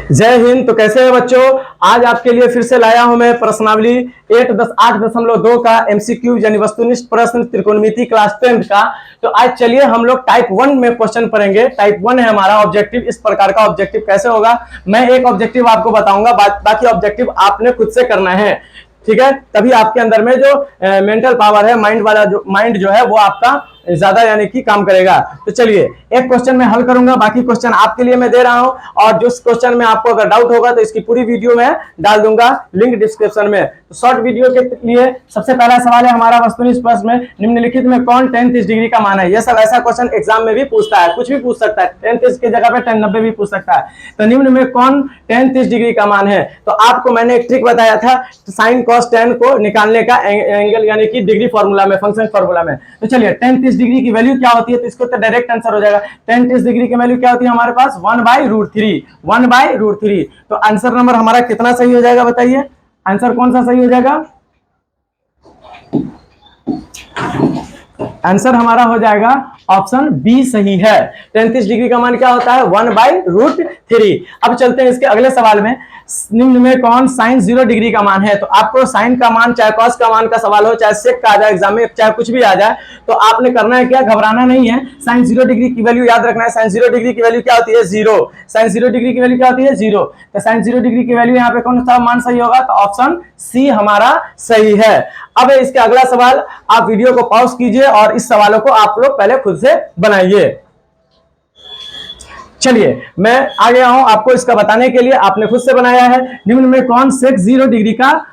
जय हिंद। तो कैसे हैं बच्चों? आज आपके लिए फिर से लाया हूं मैं प्रश्नावली 8.2 का एमसीक्यू यानी वस्तुनिष्ठ प्रश्न त्रिकोणमिति क्लास 10 का। तो आज चलिए हम लोग टाइप 1 में क्वेश्चन पढ़ेंगे। टाइप 1 है हमारा ऑब्जेक्टिव। इस प्रकार का ऑब्जेक्टिव कैसे होगा, मैं एक ऑब्जेक्टिव आपको बताऊंगा, बाकी ऑब्जेक्टिव आपने खुद से करना है, ठीक है। तभी आपके अंदर में जो मेंटल पावर है, माइंड जो है वो आपका ज्यादा यानी कि काम करेगा। तो चलिए एक क्वेश्चन मैं हल करूंगा, बाकी क्वेश्चन आपके लिए मैं दे रहा हूं। और जो क्वेश्चन में आपको अगर डाउट होगा तो इसकी पूरी वीडियो में डाल दूंगा, लिंक डिस्क्रिप्शन में। तो शॉर्ट वीडियो के लिए सबसे पहला सवाल है हमारा वस्तुनिष्ठ प्रश्न में निम्नलिखित में कौन tan 30 डिग्री का मान है। यह सब ऐसा क्वेश्चन एग्जाम में भी पूछता है, कुछ भी पूछ सकता है। tan 30 की जगह पे tan 90 भी पूछ सकता है। तो निम्न में कौन tan 30 डिग्री का मान है। तो आपको मैंने एक ट्रिक बताया था साइन कॉस tan को निकालने का, एंगल यानी कि डिग्री फॉर्मूला में, फंक्शन फॉर्मूला में। तो चलिए tan 30 डिग्री की वैल्यू क्या होती है, तो इसको तो डायरेक्ट आंसर हो जाएगा। tan 30 डिग्री की वैल्यू क्या होती है हमारे पास 1/√3, 1/√3। तो आंसर नंबर हमारा कितना सही हो जाएगा बताइए, आंसर कौन सा सही हो जाएगा? आंसर हमारा हो जाएगा ऑप्शन बी सही है। tan 30 डिग्री का मान क्या होता है 1/√3। अब चलते हैं इसके अगले सवाल में। निम्न में कौन साइन 0 डिग्री का मान है। तो आपको साइन का मान, चाहे कॉस का मान का सवाल हो, चाहे सेक का आ जाए एग्जाम में, चाहे कुछ भी आ जाए, तो आपने करना है क्या, घबराना नहीं है। साइन 0 डिग्री की वैल्यू याद रखना है। साइन 0 डिग्री की वैल्यू क्या होती है 0। साइन 0 डिग्री की वैल्यू क्या होती है 0। तो साइन 0 डिग्री की वैल्यू यहाँ पे कौन सा मान सही होगा, तो ऑप्शन सी हमारा सही है। अब इसके अगला सवाल, आप वीडियो को पॉज कीजिए और इस सवालों को आप लोग पहले खुद से बनाइए। चलिए मैं आ गया हूं आपको इसका बताने के लिए, आपने खुद से बनाया है। निम्न में कौन सेक 0 डिग्री का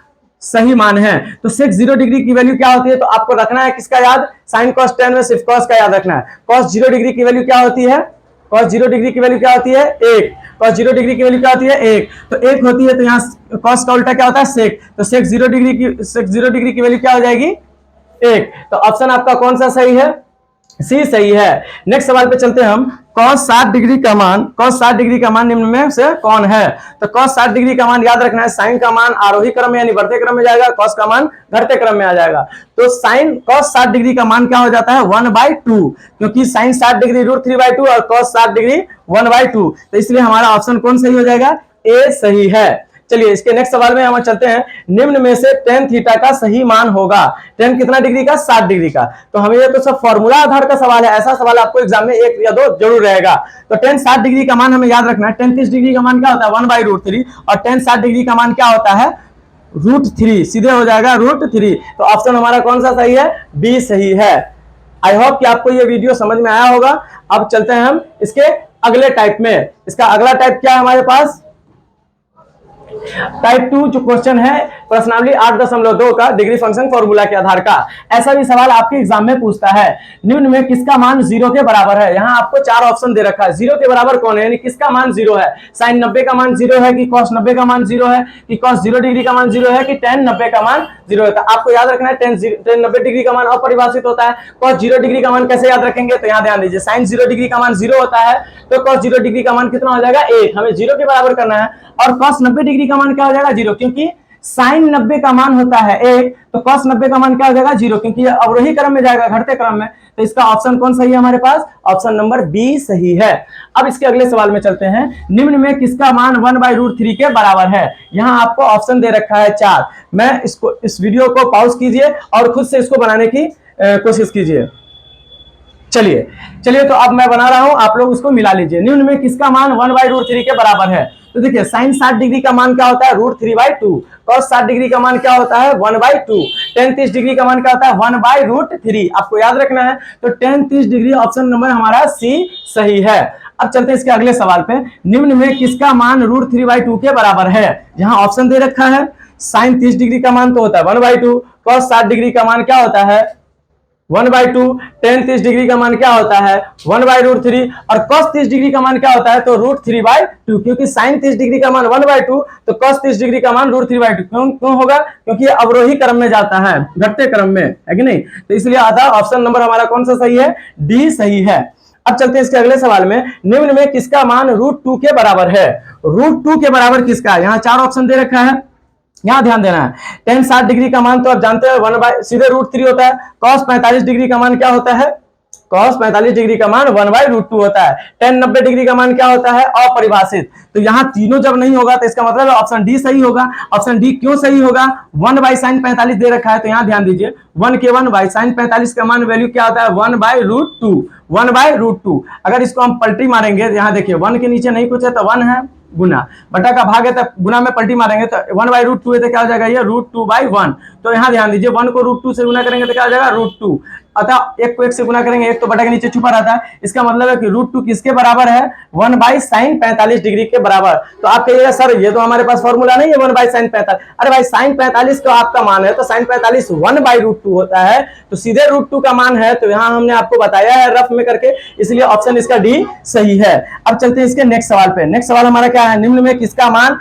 सही मान है। तो सेक 0 डिग्री की वैल्यू क्या होती है, तो आपको रखना है किसका याद, साइन कॉस tan में सिर्फ कॉस का याद रखना है। कॉस 0 डिग्री की वैल्यू क्या होती है, कॉस 0 डिग्री की वैल्यू क्या होती है 1। कॉस 0 डिग्री की वैल्यू क्या होती है 1। तो 1 होती है, तो यहाँ कॉस का उल्टा क्या होता है सेक। तो सेक 0 डिग्री की वैल्यू क्या हो जाएगी 1। तो ऑप्शन आपका कौन सा सही है, सी सही है। नेक्स्ट सवाल पे चलते हैं हम। cos 60 डिग्री का मान, cos 60 डिग्री का मान निम्न में से कौन है। तो cos 60 डिग्री का मान याद रखना है, साइन का मान आरोही क्रम में यानी बढ़ते क्रम में जाएगा, cos का मान घटते क्रम में आ जाएगा। तो साइन cos 60 डिग्री का मान क्या हो जाता है 1/2, क्योंकि साइन 60 डिग्री √3/2 और cos 60 डिग्री 1/2। तो इसलिए हमारा ऑप्शन कौन सही हो जाएगा, ए सही है। चलिए इसके नेक्स्ट सवाल में हम चलते हैं। निम्न में से tan थीटा का सही मान होगा। tan कितना डिग्री का 60 डिग्री का। तो हमें ये तो सब फॉर्मूला आधार का सवाल है, ऐसा सवाल आपको एग्जाम में 1 या 2 जरूर रहेगा। तो tan 60 डिग्री का मान हमें याद रखना है। tan 30 डिग्री का मान क्या होता है 1/√3 और tan 60 डिग्री का मान क्या होता है √3, सीधे हो जाएगा √3। तो ऑप्शन हमारा कौन सा सही है, बी सही है। आई होप कि आपको ये वीडियो समझ में आया होगा। अब चलते हैं हम इसके अगले टाइप में। इसका अगला टाइप क्या है हमारे पास, टाइप 2 जो क्वेश्चन है प्रश्नावली 8.2 का डिग्री फंक्शन फॉर्मूला के आधार का। ऐसा भी सवाल आपके एग्जाम में पूछता है। निम्न में किसका मान 0 के बराबर है। यहाँ आपको 4 ऑप्शन दे रखा है। 0 के बराबर कौन है, यानी किसका मान 0 है। साइन 90 का मान 0 है, कि कॉस 90 का मान 0 है, कि कॉस 0 डिग्री का मान 0 है, कि tan 90 का मान 0 है। तो आपको याद रखना है tan 90 डिग्री का मान अपरिभाषित होता है। कॉस 0 डिग्री का मान कैसे याद रखेंगे, तो यहाँ ध्यान दीजिए, साइन 0 डिग्री का मान 0 होता है, तो कॉस 0 डिग्री का मान कितना हो जाएगा 1। हमें 0 के बराबर करना है। और कॉस 90 डिग्री का मान क्या हो जाएगा 0, क्योंकि साइन 90 का मान होता है 1, तो कॉस 90 का मान क्या हो जाएगा 0, क्योंकि ये अवरोही क्रम में जाएगा, घटते क्रम में। तो इसका ऑप्शन कौन सही है हमारे पास, ऑप्शन नंबर बी सही है। अब इसके अगले सवाल में चलते हैं। निम्न में किसका मान 1/√3 के बराबर है। यहाँ आपको ऑप्शन दे रखा है 4। मैं इस वीडियो को पॉज कीजिए और खुद से इसको बनाने की कोशिश कीजिए। चलिए तो अब मैं बना रहा हूं, आप लोग उसको मिला लीजिए। निम्न में किसका मान 1/√3 के बराबर है। तो देखिए साइन 60 डिग्री का मान क्या होता है √3/2, cos 60 डिग्री का मान क्या होता है 1/2, tan 30 डिग्री का मान क्या होता है 1/√3। आपको याद रखना है। तो tan 30 डिग्री ऑप्शन नंबर हमारा सी सही है। अब चलते हैं इसके अगले सवाल पे। निम्न में किसका मान √3/2 के बराबर है। यहाँ ऑप्शन दे रखा है, साइन 30 डिग्री का मान तो होता है 1/2, cos 60 डिग्री का मान क्या होता है 1/2, tan 30 डिग्री का मान क्या होता है 1/√3 और cos 30 डिग्री का मान क्या होता है तो √3/2। क्योंकि sin 30 डिग्री का मान 1/2 तो cos 30 डिग्री का मान √3/2। क्यों होगा, क्योंकि ये अवरोही क्रम में जाता है, घटते क्रम में, है कि नहीं। तो इसलिए आधा ऑप्शन नंबर हमारा कौन सा सही है, डी सही है। अब चलते हैं इसके अगले सवाल में। निम्न में किसका मान √2 के बराबर है। √2 के बराबर किसका, यहाँ 4 ऑप्शन दे रखा है, यहां ध्यान देना है। tan 60 डिग्री का मान तो आप जानते हैं सीधे √3 होता है। cos 45 डिग्री का मान क्या होता है cos 45 डिग्री का मान 1/√2 होता है। tan 90 डिग्री का मान क्या होता है? अपरिभाषित। तो यहाँ तीनों जब नहीं होगा तो इसका मतलब ऑप्शन डी सही होगा। ऑप्शन डी क्यों सही होगा? 1/sin 45 दे रखा है, तो यहाँ ध्यान दीजिए 1 के 1/sin 45 का मान वैल्यू क्या होता है? 1/√2, 1/√2। अगर इसको हम पलटी मारेंगे, यहाँ देखिए 1 के नीचे नहीं कुछ है तो 1 है, गुना बटा का भाग है तो गुना में पलटी मारेंगे तो 1/√2 है तो क्या हो जाएगा? ये √2/1। तो यहाँ ध्यान दीजिए 1 को √2 से गुना करेंगे तो क्या हो जाएगा? √2। अतः एक को एक से गुना करेंगे, एक तो बटा के नीचे छुपा रहता है, इसका मतलब है कि √2 किसके बराबर है? 1/sin 45 डिग्री के बराबर। तो आप कहिएगा सर ये तो हमारे पास फॉर्मूला नहीं है 1/sin 45। अरे भाई sin 45 का आपका मान है तो sin 45 1/√2 होता है, तो सीधे √2 का मान है, तो यहाँ हमने आपको बताया है रफ में करके, इसलिए ऑप्शन इसका डी सही है। अब चलते हैं इसके नेक्स्ट सवाल पे। नेक्स्ट सवाल हमारा क्या है? निम्न में किसका मान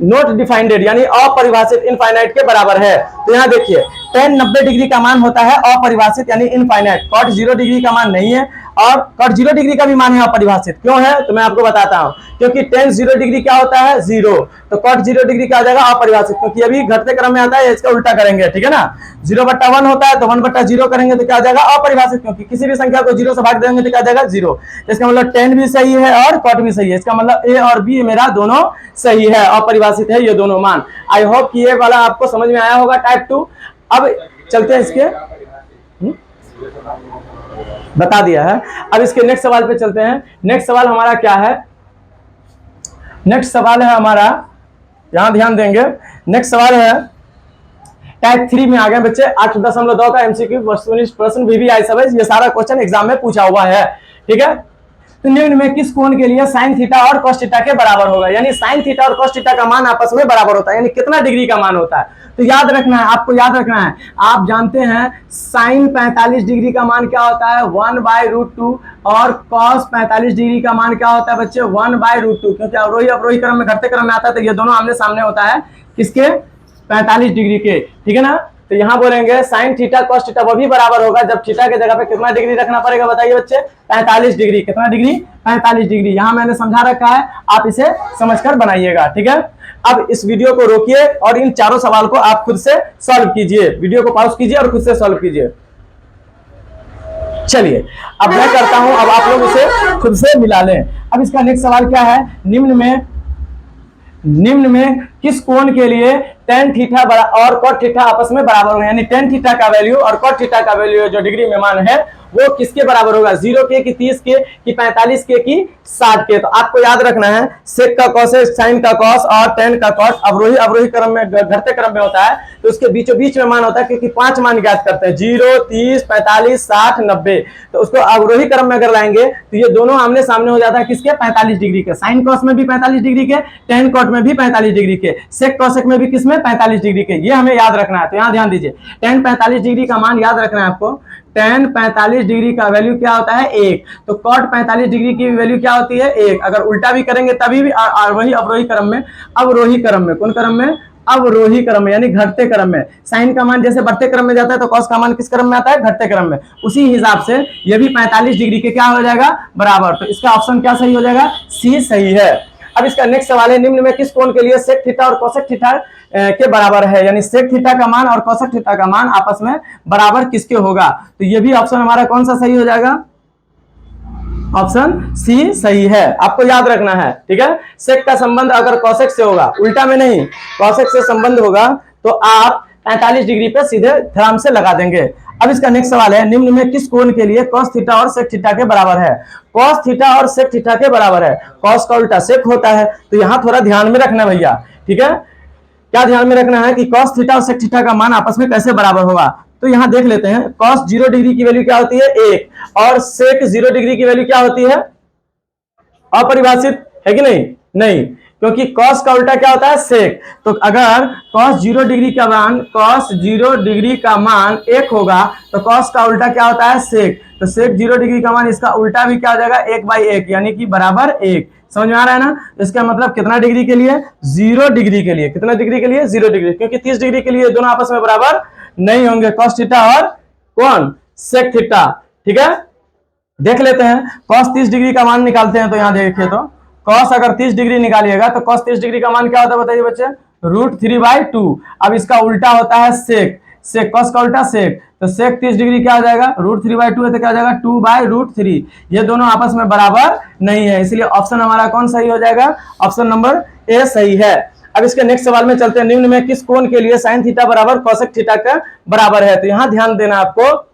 नॉट डिफाइंडेड यानी अपरिभाषित इनफाइनाइट के बराबर है? तो यहाँ देखिए tan 90 डिग्री का मान होता है अपरिभाषित यानी इनफाइनाइट, cot 0 डिग्री का मान नहीं है, और cot 0 डिग्री का भी मान है अपरिभाषित। क्यों है? तो मैं आपको बताता हूं, क्योंकि tan 0 डिग्री क्या होता है? 0, तो cot 0 डिग्री क्या हो जाएगा? अपरिभाषित, क्योंकि अभी घटते क्रम में आता है, इसका उल्टा करेंगे, ठीक है ना। 0/1 होता है तो 1/0 करेंगे तो क्या हो जाएगा? अपरिभाषित, क्योंकि किसी भी संख्या को 0 से भाग देंगे तो क्या हो जाएगा? 0। इसका मतलब tan भी सही है और cot भी सही है, इसका मतलब a और b मेरा दोनों सही है, अपरिभाषित है ये दोनों मान। आई होप कि ये वाला आपको समझ में आया होगा टाइप 2। अब चलते हैं इसके, बता दिया है। अब इसके नेक्स्ट सवाल पे चलते हैं। नेक्स्ट सवाल हमारा क्या है? नेक्स्ट सवाल है हमारा, यहां ध्यान देंगे, नेक्स्ट सवाल है टाइप 3 में आ गए बच्चे, 8.2 का एमसीक्यू वस्तुनिष्ठ प्रश्न वीवीआई सब है, ये सारा क्वेश्चन एग्जाम में पूछा हुआ है, ठीक है। तो निम्न में किस कोण के लिए sin थीटा और cos थीटा के बराबर होगा? यानी sin थीटा और cos थीटा का मान आपस में बराबर होता है, यानी कितना डिग्री का मान होता है? तो याद रखना है, आपको याद रखना है, आप जानते हैं sin 45 डिग्री का मान क्या होता है? 1/√2, और cos 45 डिग्री का मान क्या होता है बच्चे? 1/√2, क्योंकि अवरोही अवरोही क्रम में घटते क्रम में आता है, तो ये दोनों आमने सामने होता है किसके? 45 डिग्री के, ठीक है ना। तो यहां बोलेंगे sin थीटा cos थीटा वो भी बराबर होगा जब थीटा के जगह पे कितना डिग्री रखना पड़ेगा? बताइए बच्चे, 45 डिग्री। कितना डिग्री? 45 डिग्री। यहां मैंने समझा रखा है, आप इसे समझकर बनाइएगा, ठीक है। अब इस वीडियो को रोकिए और इन चारों सवाल को आप खुद से सॉल्व कीजिए, वीडियो को पॉज कीजिए और खुद से सॉल्व कीजिए। चलिए अब मैं करता हूं, अब आप लोग इसे खुद से मिला लें। अब इसका नेक्स्ट सवाल क्या है? निम्न में किस कोण के लिए tan थीटा और cot थीटा आपस में बराबर होगा? यानी tan थीटा का वैल्यू और cot थीटा का वैल्यू जो डिग्री में मान है वो किसके बराबर होगा? 0 के कि 30 के कि 45 के कि 60 के? तो आपको याद रखना है sec का cos है, sin का cos और tan का cos अवरोही अवरोही क्रम में घटते क्रम में होता है, तो उसके बीचों बीच में मान होता है, क्योंकि 5 मान ज्ञात करते हैं 0, 30, 45, 60, 90। तो उसको अवरोही क्रम में अगर लाएंगे तो ये दोनों आमने सामने हो जाता है किसके? 45 डिग्री के। sin cos में भी 45 डिग्री के, tan cot में भी 45 डिग्री के, sec cosec में भी किसमें? 45 डिग्री के। ये हमें याद रखना है। तो यहाँ ध्यान दीजिए, tan 45 डिग्री का मान याद रखना है आपको। tan 45 डिग्री का वैल्यू क्या होता है? 1। तो cot 45 डिग्री की वैल्यू क्या होती है? 1। अगर उल्टा भी करेंगे तभी भी वही अवरोही क्रम में, अवरोही क्रम में, कौन क्रम में? अवरोही क्रम में, यानी घटते क्रम में। साइन का मान जैसे बढ़ते क्रम में जाता है तो cos का मान किस क्रम में आता है? घटते क्रम में। उसी हिसाब से ये भी 45 डिग्री के क्या हो जाएगा? बराबर। तो इसका ऑप्शन क्या सही हो जाएगा? सी सही है। अब इसका नेक्स्ट सवाल है, निम्न में किस कोण के लिए sec थीटा और cosec थीटा के बराबर है? यानी sec थीटा का मान और cosec थीटा का मान आपस में बराबर किसके होगा? तो ये भी ऑप्शन हमारा कौन सा सही हो जाएगा? ऑप्शन सी सही है, आपको याद रखना है, ठीक है। sec का संबंध अगर cosec से होगा, उल्टा में नहीं, cosec से संबंध होगा तो आप 45 डिग्री पे सीधे ध्यान से लगा देंगे। अब इसका नेक्स्ट सवाल है, निम्न में किस कोण के लिए cos थीटा और sec थीटा के बराबर है? cos थीटा और sec थीटा के बराबर है। cos का उल्टा sec होता है, तो यहां थोड़ा ध्यान में रखना भैया, ठीक है। क्या ध्यान में रखना है कि cos थीटा और sec थीटा का मान आपस में कैसे बराबर होगा? तो यहां देख लेते हैं, cos 0 डिग्री की वैल्यू क्या होती है? 1, और sec 0 डिग्री की वैल्यू क्या होती है? अपरिभाषित है कि नहीं? नहीं, क्योंकि cos का उल्टा क्या होता है? sec। तो अगर cos 0 डिग्री का मान, cos 0 डिग्री का मान 1 होगा तो cos का उल्टा क्या होता है? sec। तो sec 0 डिग्री का मान इसका उल्टा भी क्या हो जाएगा? 1/1, यानी कि बराबर 1। समझ में आ रहा है ना? इसका मतलब कितना डिग्री के लिए? 0 डिग्री के लिए। कितना डिग्री के लिए? 0 डिग्री, क्योंकि 30 डिग्री के लिए दोनों आपस में बराबर नहीं होंगे, cos थीटा और कौन? sec थीटा, ठीक है। देख लेते हैं, cos 30 डिग्री का मान निकालते हैं। तो यहां देखिए, तो cos अगर 30 डिग्री निकालिएगा तो cos 30 डिग्री का मान क्या होता है बताइए बच्चे? √3/2। अब इसका उल्टा होता है sec। सेक, कॉस का उल्टा सेक, तो सेक 30 डिग्री क्या हो जाएगा, √3/2 है तो क्या हो जाएगा 2/√3। ये दोनों आपस में बराबर नहीं है, इसलिए ऑप्शन हमारा कौन सही हो जाएगा, ऑप्शन नंबर ए सही है। अब इसके नेक्स्ट सवाल में चलते हैं, निम्न में किस कोण के लिए साइन थीटा बराबर कोसेक थीटा का बराबर है। तो यहां ध्यान देना आपको,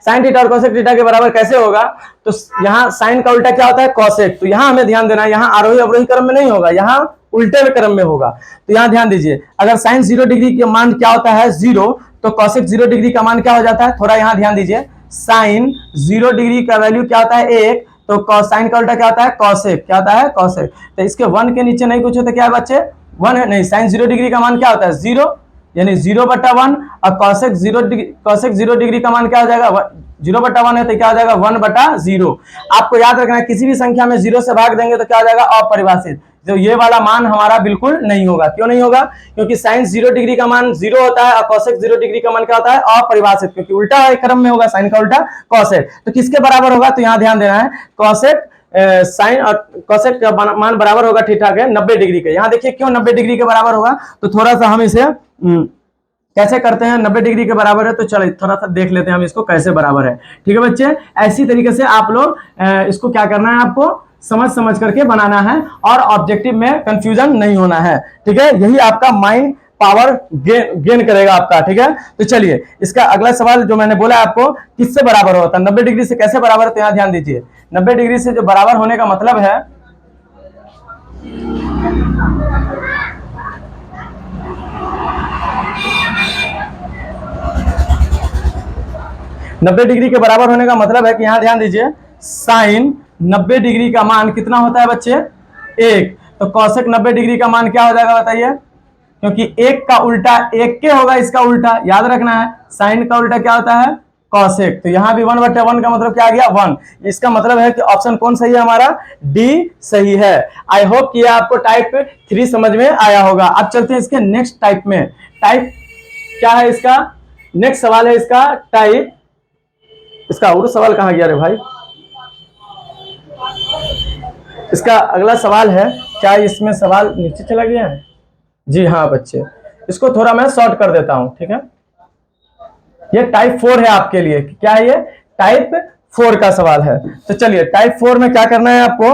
साइन थीटा और कोसेक थीटा के बराबर कैसे होगा, तो यहाँ साइन का उल्टा क्या होता है, कोसेक। तो यहाँ हमें ध्यान देना है, यहाँ आरोही अवरोही क्रम में नहीं होगा, यहाँ उल्टे में क्रम में होगा। तो यहाँ ध्यान दीजिए, अगर साइन 0 डिग्री का मान क्या होता है 0, तो कोसेक 0 डिग्री का मान क्या हो जाता है, थोड़ा यहाँ ध्यान दीजिए, साइन 0 डिग्री का वैल्यू क्या होता है 1, तो साइन का उल्टा क्या होता है कोसेक, क्या होता है कोसेक। तो इसके 1 के नीचे नहीं कुछ होता, क्या है बच्चे 1 है, नहीं, साइन 0 डिग्री का मान क्या होता है 0, यानी 0/1, और कोसेक 0 डिग्री का मान क्या हो जाएगा 0/1 है तो क्या हो जाएगा 1/0। आपको याद रखना है, किसी भी संख्या में 0 से भाग देंगे तो क्या हो जाएगा अपरिभाषित, जो ये वाला मान हमारा बिल्कुल नहीं होगा। क्यों नहीं होगा, क्योंकि साइन 0 डिग्री का मान 0 होता है और कोसेक 0 डिग्री का मान क्या होता है अपरिभाषित, क्योंकि उल्टा क्रम में होगा, साइन का उल्टा कोसेक। तो किसके बराबर होगा, तो यहाँ ध्यान देना है, कोसेक साइन और कोसेक का मान बराबर होगा थीटा के 90 डिग्री के। यहाँ देखिए क्यों 90 डिग्री के बराबर होगा, तो थोड़ा सा हम इसे कैसे करते हैं, 90 डिग्री के बराबर है तो चलो थोड़ा सा देख लेते हैं हम इसको कैसे बराबर है। ठीक है बच्चे, ऐसी तरीके से आप लोग इसको क्या करना है, आपको समझ करके बनाना है और ऑब्जेक्टिव में कंफ्यूजन नहीं होना है। ठीक है, यही आपका माइंड पावर गेन करेगा आपका। ठीक है, तो चलिए इसका अगला सवाल जो मैंने बोला आपको, किससे बराबर होता है, 90 डिग्री से कैसे बराबर है, तो यहाँ ध्यान दीजिए, 90 डिग्री से जो बराबर होने का मतलब है, नब्बे डिग्री के बराबर होने का मतलब है कि यहां ध्यान दीजिए, साइन 90 डिग्री का मान कितना होता है बच्चे 1, तो कोसेक 90 डिग्री का मान क्या हो जाएगा बताइए, क्योंकि 1 का उल्टा 1 के होगा, इसका उल्टा याद रखना है, साइन का उल्टा क्या होता है कोसेक। तो यहाँ भी 1/1 का मतलब क्या आ गया 1। इसका मतलब है कि ऑप्शन कौन सही है हमारा, डी सही है। आई होप कि आपको टाइप 3 समझ में आया होगा। अब चलते हैं इसके नेक्स्ट टाइप में। टाइप क्या है इसका, नेक्स्ट सवाल है इसका टाइप, इसका और सवाल कहां गया रे भाई, इसका अगला सवाल है, क्या इसमें सवाल नीचे चला गया है, जी हाँ बच्चे, इसको थोड़ा मैं शॉर्ट कर देता हूं। ठीक है, ये टाइप 4 है आपके लिए, क्या है ये टाइप 4 का सवाल है। तो चलिए टाइप 4 में क्या करना है आपको,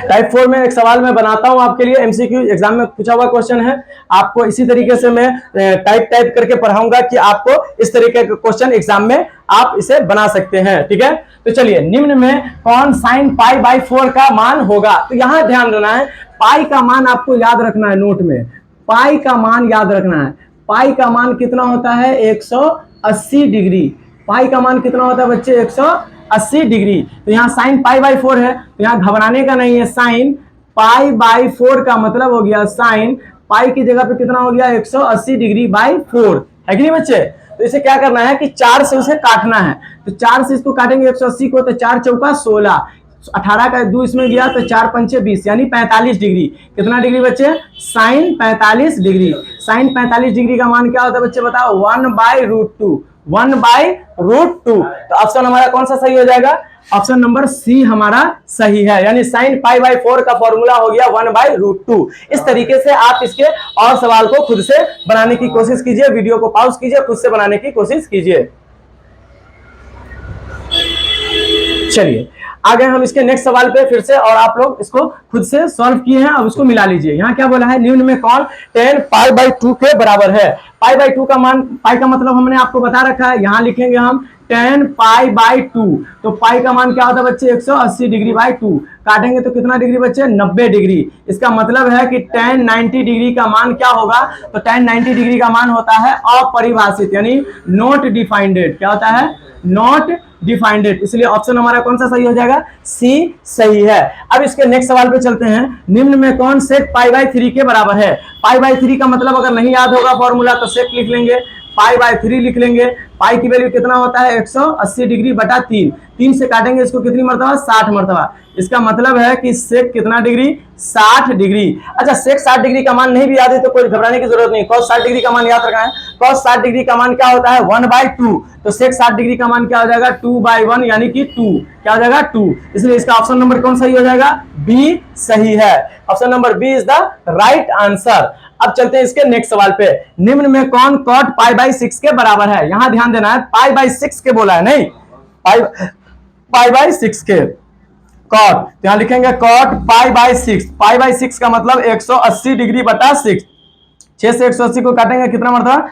टाइप 4 में एक सवाल मैं बनाता हूं आपके लिए, एमसीक्यू एग्जाम में पूछा हुआ क्वेश्चन है, आपको इसी तरीके से मैं टाइप करके पढ़ाऊंगा कि आपको इस तरीके के क्वेश्चन एग्जाम में आप इसे बना सकते हैं। ठीक है, तो चलिए, निम्न में कौन साइन π/4 का मान होगा, तो यहां ध्यान रखना है, पाई का मान आपको याद रखना है, नोट में पाई का मान याद रखना है। पाई का मान कितना होता है 180 डिग्री, पाई का मान कितना होता है बच्चे 180 डिग्री। तो यहाँ साइन π/4 है, तो यहाँ घबराने का नहीं है, साइन π/4 का मतलब हो गया साइन पाई की जगह पे कितना हो गया 180 डिग्री बाई 4, है कि नहीं बच्चे। तो इसे क्या करना है कि 4 से उसे काटना है, तो 4 से इसको काटेंगे 180 को, तो 4 चौका 16, 18 का 2 इसमें गया तो 4 पंचे 20, यानी 45 डिग्री। कितना डिग्री बच्चे, साइन 45 डिग्री। साइन 45 डिग्री का मान क्या होता है बच्चे बताओ, 1/√2, 1/√2। तो ऑप्शन हमारा कौन सा सही हो जाएगा, ऑप्शन नंबर सी हमारा सही है, यानी साइन π/4 का फॉर्मूला हो गया 1/√2। इस तरीके से आप इसके और सवाल को खुद से बनाने की कोशिश कीजिए, वीडियो को पॉज कीजिए, खुद से बनाने की कोशिश कीजिए। चलिए आगे हम इसके नेक्स्ट सवाल पे फिर से, और आप लोग इसको खुद से सॉल्व किए हैं, अब उसको मिला लीजिए। यहाँ क्या बोला है, निम्न में कौन 10 π/2 के बराबर है। π/2 का मान, पाई का मतलब हमने आपको बता रखा है, यहाँ लिखेंगे हम 10 π/2, तो पाई का मान क्या होता है बच्चे 180 डिग्री बाई 2, काटेंगे तो कितना डिग्री बच्चे 90 डिग्री। इसका मतलब है कि tan 90 डिग्री का मान क्या होगा, तो tan 90 डिग्री का मान होता है अपरिभाषित, यानी नॉट डिफाइंडेड। क्या होता है, नॉट डिफाइंडेड। इसलिए ऑप्शन हमारा कौन सा सही हो जाएगा, सी सही है। अब इसके नेक्स्ट सवाल पे चलते हैं, निम्न में कौन सेक π/3 के बराबर है। π/3 का मतलब अगर नहीं याद होगा फॉर्मूला तो सेक लिख लेंगे, π/3 लिख लेंगे। पाई की वैल्यू कितना होता है 180 डिग्री बटा 3, 3 से काटेंगे इसको कितनी मरतबा 60 मरतबा। इसका मतलब है कि सेक कितना डिग्री 60 डिग्री। अच्छा, सेक 60 डिग्री का मान नहीं भी याद है तो कोई घबराने की जरूरत नहीं, cos 60 डिग्री का मान याद रखना है। cos 60 डिग्री का मान क्या होता है 1/2, तो सेक 60 डिग्री का मान क्या हो जाएगा 2/1, यानी कि 2 क्या हो जाएगा 2। इसलिए इसका ऑप्शन नंबर कौन सही हो जाएगा, बी सही है। Option number B is the right answer. अब चलते हैं इसके नेक्स्ट सवाल पे। निम्न में कौन cot पाई बाई 6 के बराबर है? यहां ध्यान देना है, पाई बाई 6 के बोला है, नहीं पाई बाई 6 के कॉट, तो यहां लिखेंगे cot pi by 6। Pi by 6 का मतलब 180 डिग्री बटा 6। 6 से 180 को काटेंगे कितना मरतबा?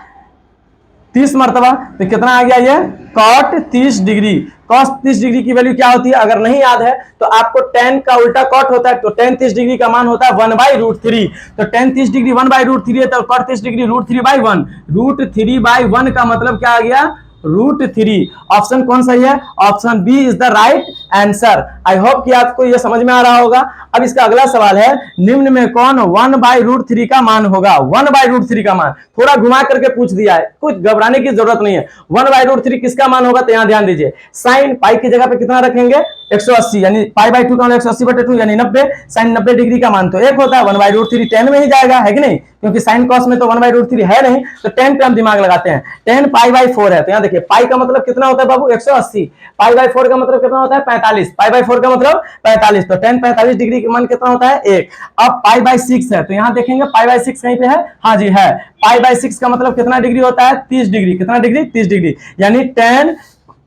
30 मरतबा। तो कितना आ गया ये? Cot 30 degree. कॉस 30 डिग्री की वैल्यू क्या होती है? अगर नहीं याद है तो आपको tan का उल्टा कॉट होता है, तो tan 30 डिग्री का मान होता है 1/√3। तो tan 30 डिग्री 1/√3 है, तो कॉट 30 डिग्री √3/1। √3/1 का मतलब क्या आ गया? √3। ऑप्शन कौन सही है? Option B is the right answer. I hope कि आपको यह समझ में आ रहा होगा। अब इसका अगला सवाल है, निम्न में कौन 1/√3 का मान होगा? 1/√3 का मान थोड़ा घुमा करके पूछ दिया है, कुछ घबराने की जरूरत नहीं है। 1/√3 किसका मान होगा? तो यहां ध्यान दीजिए, साइन पाई की जगह पे कितना रखेंगे? 180, यानी पाई बाई 2 का 180/2 यानी 90। साइन 90 डिग्री का मान तो 1 होता है, 1/√3 10 में ही जाएगा, है कि नहीं? क्योंकि साइन कॉस में तो 1/√3 है नहीं, तो 10 पे हम दिमाग लगाते हैं। 10 पाई बाई 4 है, तो यहां देखिए पाई का मतलब कितना होता है बाबू? 180। पाई बाई 4 का मतलब कितना होता है? 45। पाई बाई 4 का मतलब 45, तो 10 45 डिग्री का मान कितना होता है? 1। अब पाई बाई 6 है, तो यहां देखेंगे पाई बाई 6 कहीं पे है? हाँ जी है। पाई बाई 6 का मतलब कितना डिग्री होता है? 30 डिग्री। कितना डिग्री? 30 डिग्री। यानी 10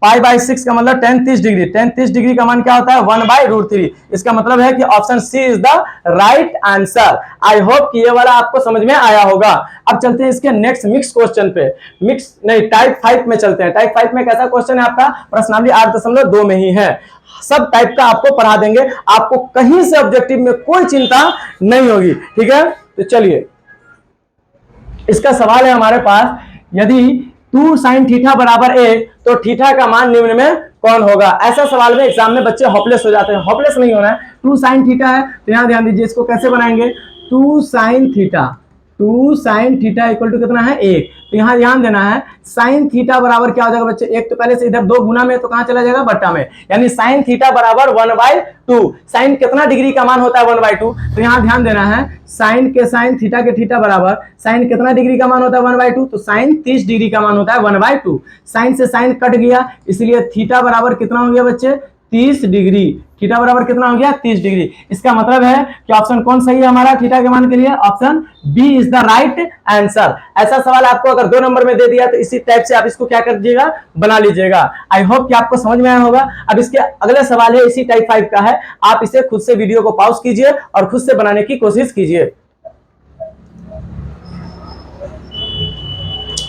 पाई बाई 6 का मतलब 10 30 डिग्री। 10 30 डिग्री का मान क्या होता है? 1/√3। इसका मतलब है कि option C is the right answer. I hope कि ये वाला आपको समझ में आया होगा। अब चलते हैं इसके नेक्स्ट मिक्स क्वेश्चन पे। मिक्स नहीं, टाइप 5 में चलते हैं। टाइप 5 में कैसा क्वेश्चन है आपका? प्रश्नावली 8.2 में ही है। सब टाइप का आपको पढ़ा देंगे, आपको कहीं से ऑब्जेक्टिव में कोई चिंता नहीं होगी, ठीक है? तो चलिए, इसका सवाल है हमारे पास, यदि 2 sin थीटा बराबर a, तो थीटा का मान निम्न में कौन होगा? ऐसा सवाल में एग्जाम में बच्चे होपलेस हो जाते हैं। होपलेस नहीं होना है। 2 sin थीटा है, तो यहां ध्यान दीजिए, इसको कैसे बनाएंगे? 2 sin theta, 2 sin theta equal to कितना है? 1। तो यहां ध्यान देना है, sin थीटा बराबर क्या हो जाएगा बच्चे? 1 तो पहले से इधर 2 गुना में, तो कहां चला जाएगा? बट्टा में। यानी sin थीटा बराबर 1/2। sin कितना डिग्री का मान होता है? 1/2। तो यहां ध्यान देना है, sin के sin थीटा के थीटा बराबर sin कितना डिग्री का मान होता है? 1/2। तो sin 30 डिग्री का मान होता है 1/2। sin से sin कट गया, इसलिए थीटा बराबर कितना हो गया बच्चे? 30 डिग्री। थीटा बराबर कितना हो गया? 30 डिग्री। इसका मतलब है कि ऑप्शन कौन सही है हमारा थीटा के मान के लिए? Option B is the right answer. ऐसा सवाल आपको अगर 2 नंबर में दे दिया तो इसी टाइप से आप इसको क्या कर दीजिएगा? बना लीजिएगा। आई होप कि आपको समझ में आया होगा। अब इसके अगले सवाल है, इसी टाइप 5 का है। आप इसे खुद से वीडियो को पॉज कीजिए और खुद से बनाने की कोशिश कीजिए।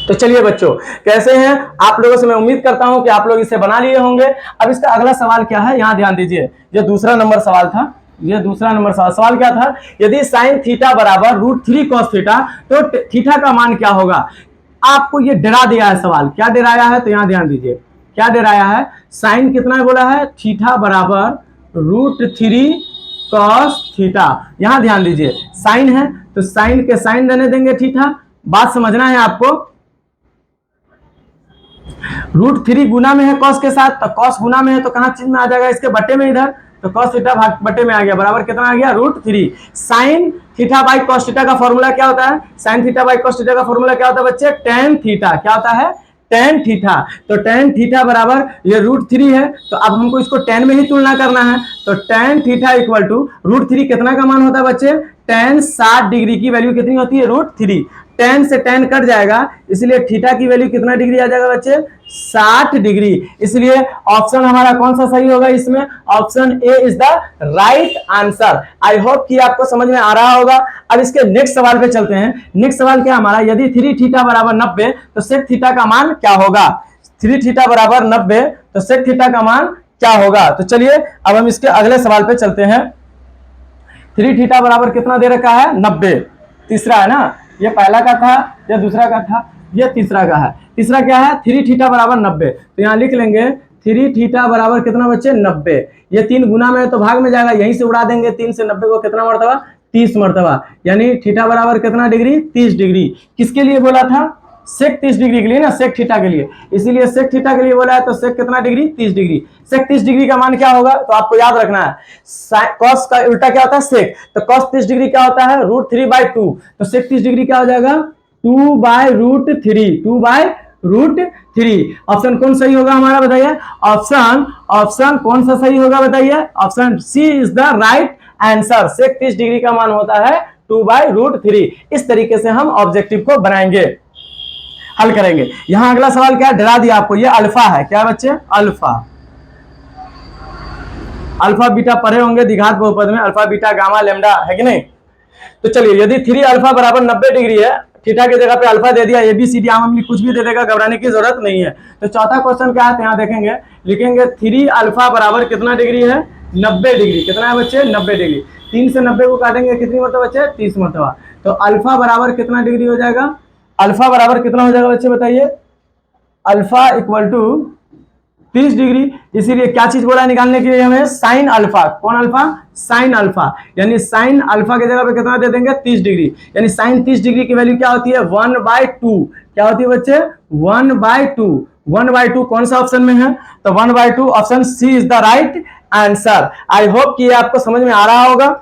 तो चलिए बच्चों, कैसे हैं आप लोगों से? मैं उम्मीद करता हूं कि आप लोग इसे बना लिए होंगे। अब इसका अगला सवाल क्या है, यहां ध्यान दीजिए। ये दूसरा नंबर सवाल था। ये दूसरा नंबर सवाल क्या था? यदि sin थीटा बराबर √3 cos थीटा, तो थीटा का मान क्या होगा? आपको ये डरा दिया है सवाल। क्या डराया है? तो यहां ध्यान दीजिए, क्या डराया है? साइन कितना बोला है? थीटा बराबर √3 cos थीटा। यहां ध्यान दीजिए, साइन है तो साइन के साइन रहने देंगे थीटा। बात समझना है आपको। √3 गुना में है कॉस के साथ, तो कॉस गुना में है तो कहां चीज में आ जाएगा? इसके बट्टे में इधर, तो कॉस थीटा भाग बट्टे में आ गया, बराबर कितना आ गया? √3। Sine theta by cos theta का फॉर्मूला क्या होता है? Sine theta by cos theta का फॉर्मूला क्या होता है बच्चे? tan theta. क्या होता है? tan theta. तो tan थीटा बराबर ये √3 है, तो अब हमको इसको tan में ही तुलना करना है। तो tan थीटा इक्वल टू √3 कितना का मान होता है बच्चे? tan 60 डिग्री की वैल्यू कितनी होती है? √3। tan से tan कट जाएगा, इसलिए थीटा की वैल्यू कितना डिग्री आ जाएगा बच्चे? 60 डिग्री। इसलिए ऑप्शन हमारा कौन सा सही होगा इसमें? Option A is the right answer. I hope कि आपको समझ में आ रहा होगा। अब इसके नेक्स्ट सवाल पे चलते हैं। नेक्स्ट सवाल क्या हमारा? यदि 3 थीटा बराबर 90, तो sec थीटा का मान क्या होगा? 3 थीटा बराबर 90, तो sec थीटा का मान क्या होगा? तो चलिए अब हम इसके अगले सवाल पे चलते हैं। 3 थीटा बराबर कितना दे रखा है? 90। तीसरा है ना, ये पहला का था, ये दूसरा का था, ये तीसरा का है। तीसरा क्या है? 3 थीटा बराबर 90। तो यहाँ लिख लेंगे 3 थीटा बराबर कितना बच्चे? 90। ये 3 गुना में है तो भाग में जाएगा, यहीं से उड़ा देंगे। 3 से 90 को कितना मरतबा? 30 मरतबा। यानी थीटा बराबर कितना डिग्री? 30 डिग्री। किसके लिए बोला था? सेक 30 डिग्री के लिए ना, सेक थीटा के लिए। इसीलिए सेक थीटा के लिए बोला है, तो सेक कितना डिग्री? 30 डिग्री। सेक 30 डिग्री का मान क्या होगा? तो आपको याद रखना है, कॉस का उल्टा क्या होता है? सेक। तो कॉस 30 डिग्री क्या होता है? √3/2। तो सेक 30 डिग्री क्या हो जाएगा? 2/√3। 2/√3। ऑप्शन कौन सही होगा हमारा बताइए? ऑप्शन कौन सा सही होगा बताइए? Option C is the right answer. Sec 30 degree का मान होता है 2/√3। इस तरीके से हम ऑब्जेक्टिव को बनाएंगे, हल करेंगे। यहां अगला सवाल क्या डरा दिया आपको, ये अल्फा है, क्या बच्चे, अल्फा। अल्फा बीटा पढ़े होंगे द्विघात बहुपद में, अल्फा बीटा गामा लेमडा, है कि नहीं। तो चलिए, यदि 3 अल्फा बराबर 90 डिग्री है, थीटा की जगह पे अल्फा दे दिया, एबीसीडी आम कुछ भी दे देगा, घबराने की जरूरत नहीं है। तो चौथा क्वेश्चन क्या है, यहाँ देखेंगे, लिखेंगे 3 अल्फा बराबर कितना डिग्री है, 90 डिग्री। कितना है बच्चे, 90 डिग्री। 3 से 90 को काटेंगे, कितनी मरतबा बच्चे, 30 मरतबा। तो अल्फा बराबर कितना डिग्री हो जाएगा, अल्फा बराबर कितना हो जाएगा बच्चे बताइए, अल्फा इक्वल टू 30 डिग्री। इसीलिए क्या चीज बोला निकालने के लिए हमें, साइन अल्फा। कौन अल्फा, साइन अल्फा। यानी साइन अल्फा की जगह पे कितना दे देंगे, 30 डिग्री। यानी साइन 30 डिग्री की वैल्यू क्या होती है, 1/2। क्या होती है बच्चे, 1/2। 1/2 कौन सा ऑप्शन में है, तो 1/2 option C is the right answer. I hope कि ये आपको समझ में आ रहा होगा।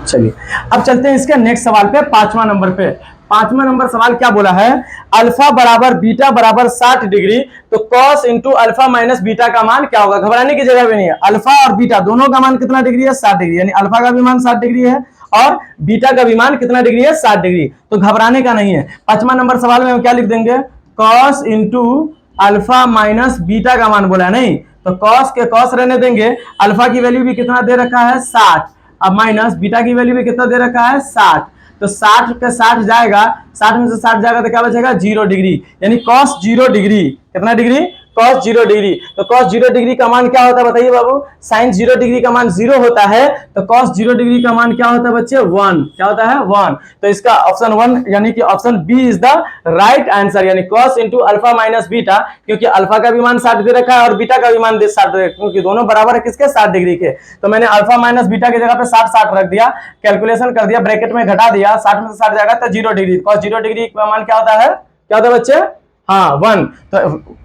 चलिए अब चलते हैं इसके नेक्स्ट सवाल पे, 5वां नंबर पे। 5वां नंबर सवाल क्या बोला है, अल्फा बराबर बीटा बराबर 60 डिग्री, तो cos into alpha minus beta का मान क्या होगा। घबराने की जगह भी नहीं है, अल्फा और बीटा दोनों का मान कितना डिग्री है, 60 डिग्री। यानी अल्फा का भी मान 60 डिग्री है और बीटा का भी मान कितना डिग्री है, 60 डिग्री। तो घबराने का नहीं है। 5वां नंबर सवाल में हम क्या लिख देंगे, cos into alpha minus beta का मान बोला है, नहीं तो कॉस के कॉस रहने देंगे, अल्फा की वैल्यू भी कितना दे रखा है, 60, अब माइनस बीटा की वैल्यू भी कितना दे रखा है, 60। तो 60 पे 60 जाएगा, 60 में से 60 जाएगा तो क्या बचेगा, 0 डिग्री। यानी cos 0 डिग्री, कितना डिग्री, cos 0 डिग्री। तो cos 0 डिग्री का मान क्या होता है बताइए बाबू, sin 0 डिग्री का मान 0 होता है, तो cos 0 डिग्री का मान क्या होता है बच्चे, 1। क्या होता है, 1। तो इसका ऑप्शन 1 यानी कि option B is the right answer. यानी cos into alpha minus beta, क्योंकि अल्फा का भी मान 60 दे रखा है और बीटा का भी मान 60 दे रखा है, क्योंकि दोनों बराबर है किसके, 60 डिग्री के। तो मैंने अल्फा माइनस बीटा की जगह पे 60 रख दिया, कैलकुलेशन कर दिया, ब्रैकेट में घटा दिया, 60 में से 60 जाएगा तो 0 डिग्री। cos 0 डिग्री का मान क्या होता है, क्या होता है बच्चे, हाँ 1। तो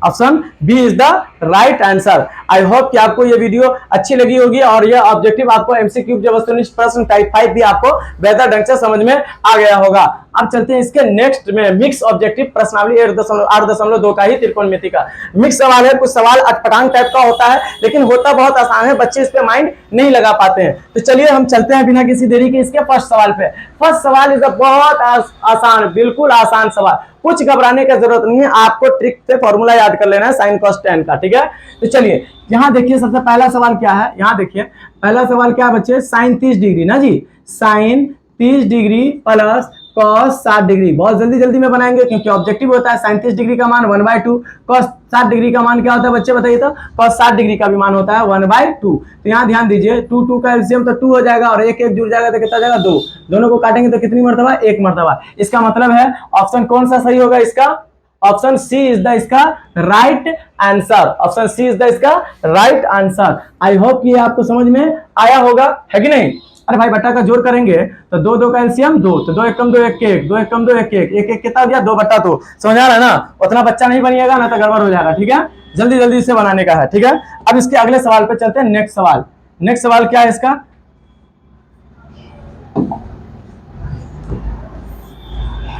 option B is the right answer. I hope कि आपको ये वीडियो अच्छी लगी होगी और ये ऑब्जेक्टिव आपको एमसीक्यू जब वस्तुनिष्ठ प्रश्न टाइप 5 भी आपको बेहतर ढंग से समझ में आ गया होगा। अब चलते हैं इसके नेक्स्ट में, मिक्स ऑब्जेक्टिव प्रश्नावली 8.2 का ही त्रिकोणमिति का मिक्स सवाल है। कुछ सवाल अटपटांग टाइप का होता है, लेकिन होता बहुत आसान है, बच्चे इस पे माइंड नहीं लगा पाते हैं। तो चलिए हम चलते हैं बिना किसी देरी के इसके फर्स्ट सवाल पे। फर्स्ट सवाल इज बहुत आसान, बिल्कुल आसान सवाल, कुछ घबराने की जरूरत नहीं है, आपको ट्रिक से फॉर्मूला याद कर लेना है साइन कॉस टेन का, ठीक है। तो चलिए यहां देखिए, सबसे पहला सवाल क्या है, यहां देखिए पहला सवाल क्या है बच्चे, साइन 30 डिग्री ना जी, sine 30 degree plus cos 60 degree. बहुत जल्दी जल्दी में बनाएंगे क्योंकि ऑब्जेक्टिव होता है। sin 30 डिग्री का मान 1/2, cos 60 डिग्री का मान क्या होता है बच्चे बताइए, तो cos 60 डिग्री का भी मान होता है 1/2। तो यहाँ ध्यान दीजिए, 2 का एलसीएम तो 2 हो जाएगा और 1 जुड़ जाएगा तो कितना जाएगा, 2। दोनों को काटेंगे तो कितनी मरतबा, 1 मरतबा। इसका मतलब है ऑप्शन कौन सा सही होगा इसका, ऑप्शन सी इज द इसका right answer. Option C is the इसका राइट आंसर। आई होप कि आपको समझ में आया होगा, है कि नहीं। अरे भाई बट्टा का जोड़ करेंगे तो 2 का एलसीएम 2, तो 2 1 कम 2 1 के 1, 2 1 कम 2 1 के 1, 1 कितना दिया 2/2। समझ आ रहा है ना, उतना बच्चा नहीं बनिएगा ना तो गड़बड़ हो जाएगा, ठीक है। जल्दी जल्दी से बनाने का है, ठीक है। अब इसके अगले सवाल पे चलते हैं, नेक्स्ट सवाल। नेक्स्ट सवाल क्या है इसका,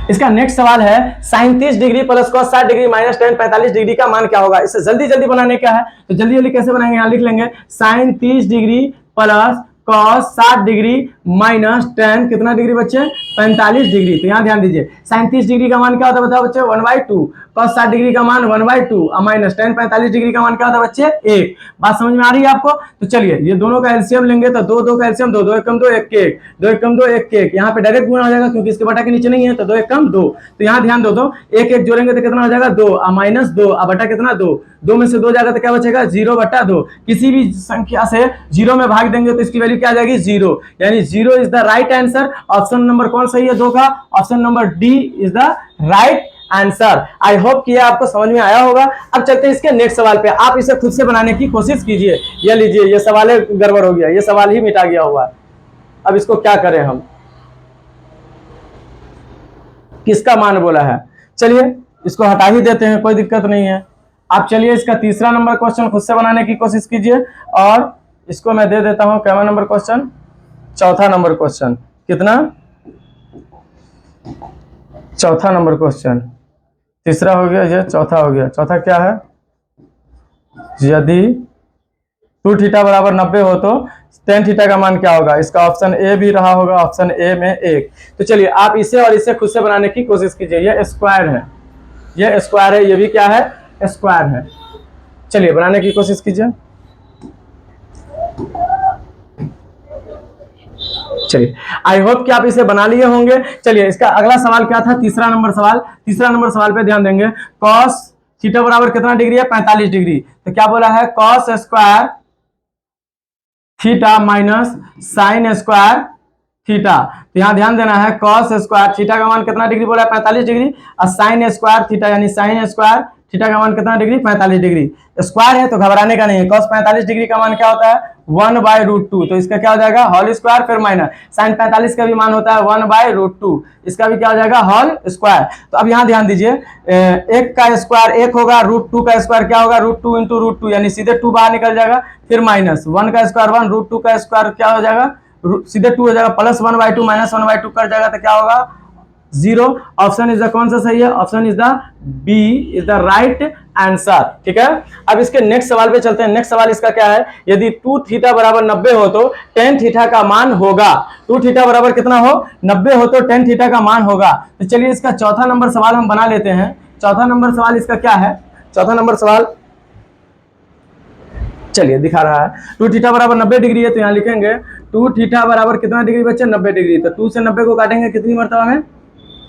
इसका नेक्स्ट सवाल है sine 30 degree plus cos 60 degree minus tan 45 degree का मान क्या होगा। इसे जल्दी जल्दी बनाने का है, तो जल्दी जल्दी कैसे बनाएंगे, यहाँ लिख लेंगे sine 30 degree plus cos 60 degree minus tan कितना डिग्री बच्चे, 45 डिग्री। तो यहाँ ध्यान दीजिए, साइन 30 डिग्री का मान क्या होता है बताओ बच्चे, 1/2, cos 60 डिग्री का मान 1/2 और माइनस tan 45 डिग्री का मान क्या होता है बच्चे, 1। बात समझ में आ रही है आपको। तो चलिए ये दोनों का एलसीएम लेंगे तो 2 का एलसीएम 2, 2 1 कम 2 1 के 1, 2 1 कम 2 1 के 1। यहाँ पे डायरेक्ट गुणा हो जाएगा क्योंकि इसके बटा के नीचे नहीं है, तो 2 1 कम 2। तो यहाँ ध्यान दो, 1 1 जोड़ेंगे तो कितना हो जाएगा 2 और माइनस 2 और बटा कितना 2, 2 में से 2 जाएगा तो क्या बचेगा 0/2। किसी भी संख्या से 0 में भाग देंगे तो इसकी वैल्यू क्या आ जाएगी 0, यानी 0 is the right answer. Option number कौन सही है 2 का, option number D is the right answer. I hope कि आपको समझ में आया होगा। अब चलते हैं इसके नेक्स्ट सवाल पे, आप इसे खुद से बनाने की कोशिश कीजिए। ये लीजिए, ये सवाल गड़बड़ हो गया, ये सवाल ही मिटा गया हुआ है। अब इसको क्या करें हम, किसका मान बोला है, चलिए इसको हटा ही देते हैं, कोई दिक्कत नहीं है। आप चलिए इसका तीसरा नंबर क्वेश्चन खुद से बनाने की कोशिश कीजिए और इसको मैं दे देता हूं क्या नंबर क्वेश्चन, चौथा नंबर क्वेश्चन। कितना, चौथा नंबर क्वेश्चन। तीसरा हो गया, ये चौथा हो गया। चौथा क्या है, यदि 2 थीटा बराबर 90 हो तो tan थीटा का मान क्या होगा? इसका ऑप्शन ए भी रहा होगा, ऑप्शन ए में 1। तो चलिए आप इसे और इसे खुद से बनाने की कोशिश कीजिए। ये स्क्वायर है, ये स्क्वायर है, ये भी क्या है? स्क्वायर है। चलिए बनाने की कोशिश कीजिए। चलिए आई होप कि आप इसे बना लिए होंगे। चलिए इसका अगला सवाल क्या था? तीसरा नंबर सवाल। तीसरा नंबर सवाल पे ध्यान देंगे। कॉस थीटा बराबर कितना डिग्री है? 45 डिग्री। तो क्या बोला है? Cos square theta minus sine square theta. तो यहां ध्यान देना है, कॉस स्क्वायर थीटा का मान कितना डिग्री बोला है? 45 डिग्री। और साइन स्क्वायर थीटा यानी साइन स्क्वायर थीटा का मान कितना डिग्री? 45 डिग्री। स्क्वायर है तो घबराने का नहीं है। cos 45 डिग्री का मान क्या होता है? 1/√2। तो इसका क्या हो जाएगा? होल स्क्वायर फिर माइनस। साइन 45 का भी मान होता है 1/√2। इसका भी क्या हो जाएगा? Whole square. तो अब यहाँ ध्यान दीजिए, 1 का स्क्वायर 1 होगा, √2 का स्क्वायर क्या होगा? √2 इंटू √2 यानी सीधे 2 बाहर निकल जाएगा, फिर माइनस 1 का स्क्वायर 1, √2 का स्क्वायर क्या हो जाएगा? सीधे 2 हो जाएगा, प्लस 1/2 माइनस 1/2 कर जाएगा, तो क्या होगा? 0। ऑप्शन इज द कौन सा सही है? Option is the B is the right answer. ठीक है, अब इसके नेक्स्ट सवाल पे चलते हैं। नेक्स्ट सवाल इसका क्या है? यदि 2 थीटा बराबर 90 हो तो tan थीटा का मान होगा। 2 थीटा बराबर कितना हो? 90 हो तो tan थीटा का मान होगा। तो चलिए इसका चौथा नंबर सवाल हम बना लेते हैं। चौथा नंबर सवाल इसका क्या है? चौथा नंबर सवाल चलिए दिखा रहा है। 2 थीटा बराबर 90 डिग्री है, तो यहाँ लिखेंगे 2 थीटा बराबर कितना डिग्री बच्चे? 90 डिग्री। तो 2 से 90 को काटेंगे कितनी मरतबा में?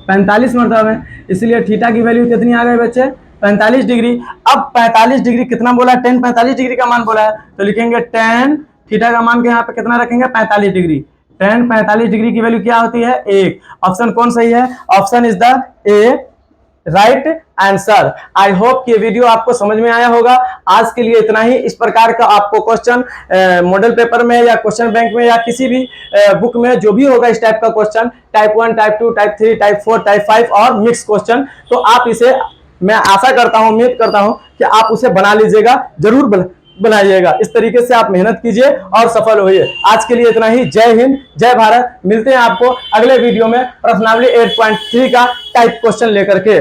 45 मरतबा में। इसलिए थीटा की वैल्यू कितनी आ गई बच्चे? 45 डिग्री। अब 45 डिग्री कितना बोला है? tan 45 डिग्री का मान बोला है, तो लिखेंगे tan थीटा का मान के यहाँ पे कितना रखेंगे? 45 डिग्री। tan 45 डिग्री की वैल्यू क्या होती है? 1। ऑप्शन कौन सही है? Option is the A right answer. I hope कि वीडियो आपको समझ में आया होगा। आज के लिए इतना ही। इस प्रकार का आपको क्वेश्चन मॉडल पेपर में या क्वेश्चन बैंक में या किसी भी बुक में जो भी होगा इस टाइप का question, type 1, type 2, type 3, type 4, type 5 और मिक्स क्वेश्चन, तो आप इसे, मैं आशा करता हूं, उम्मीद करता हूं कि आप उसे बना लीजिएगा, जरूर बनाइएगा। इस तरीके से आप मेहनत कीजिए और सफल होइए। आज के लिए इतना ही। जय हिंद, जय भारत। मिलते हैं आपको अगले वीडियो में प्रश्नावली 8.3 का टाइप क्वेश्चन लेकर के।